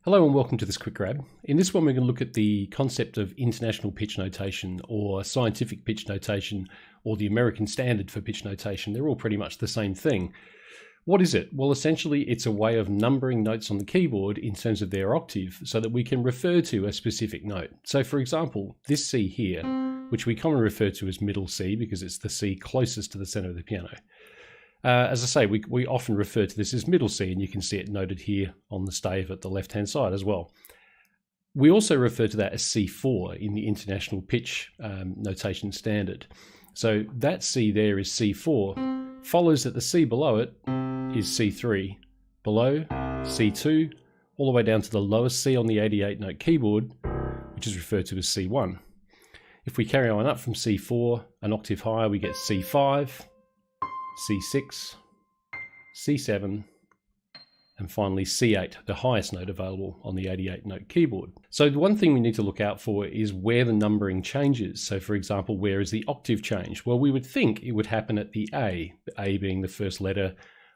Hello and welcome to this quick grab. In this one we're going to look at the concept of international pitch notation or scientific pitch notation or the American standard for pitch notation. They're all pretty much the same thing. What is it? Well, essentially it's a way of numbering notes on the keyboard in terms of their octave so that we can refer to a specific note. So for example, this C here, which we commonly refer to as middle C because it's the C closest to the center of the piano. As I say, we often refer to this as middle C, and you can see it noted here on the stave at the left-hand side as well. We also refer to that as C4 in the International Pitch Notation Standard. So that C there is C4, follows that the C below it is C3, below C2, all the way down to the lowest C on the 88-note keyboard, which is referred to as C1. If we carry on up from C4, an octave higher, we get C5, C6, C7, and finally C8, the highest note available on the 88-note keyboard. So the one thing we need to look out for is where the numbering changes. So for example, where is the octave change? Well, we would think it would happen at the A being the first letter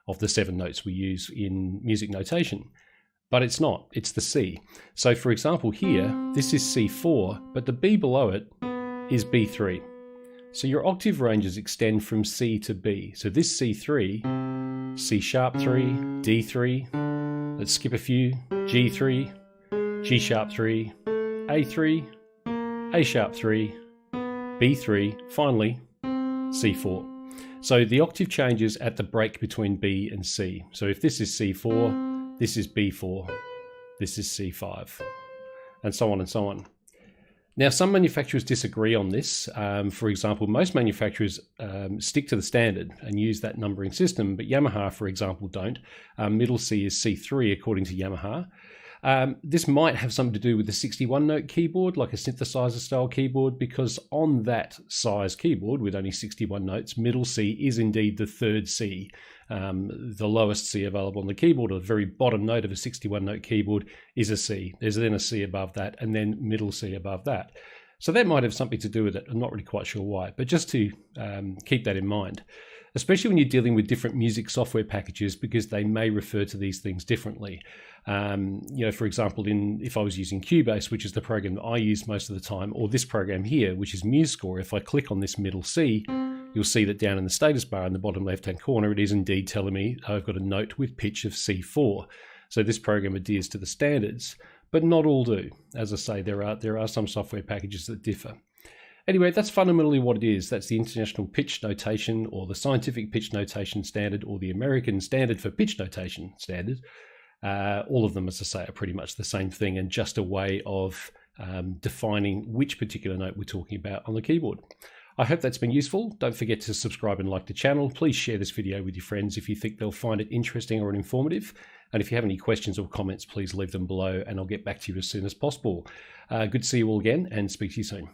of the 7 notes we use in music notation. But it's not, it's the C. So for example here, this is C4, but the B below it is B3. So your octave ranges extend from C to B. So this C3, C sharp 3, D3, let's skip a few, G3, G sharp 3, A3, A sharp 3, B3, finally C4. So the octave changes at the break between B and C. So if this is C4, this is B4, this is C5, and so on and so on. Now, some manufacturers disagree on this. For example, most manufacturers stick to the standard and use that numbering system, but Yamaha, for example, don't. Middle C is C3 according to Yamaha. This might have something to do with the 61-note keyboard, like a synthesizer-style keyboard, because on that size keyboard with only 61 notes, middle C is indeed the third C. The lowest C available on the keyboard, or the very bottom note of a 61-note keyboard, is a C. There's then a C above that, and then middle C above that. So that might have something to do with it. I'm not really quite sure why, but just to keep that in mind, especially when you're dealing with different music software packages, because they may refer to these things differently. For example, if I was using Cubase, which is the program that I use most of the time, or this program here, which is MuseScore, if I click on this middle C, you'll see that down in the status bar in the bottom left-hand corner, it is indeed telling me I've got a note with pitch of C4. So this program adheres to the standards, but not all do. As I say, there are some software packages that differ. Anyway, that's fundamentally what it is. That's the International Pitch Notation, or the Scientific Pitch Notation Standard, or the American Standard for Pitch Notation Standard. All of them, as I say, are pretty much the same thing and just a way of defining which particular note we're talking about on the keyboard. I hope that's been useful. Don't forget to subscribe and like the channel. Please share this video with your friends if you think they'll find it interesting or informative. And if you have any questions or comments, please leave them below and I'll get back to you as soon as possible. Good to see you all again and speak to you soon.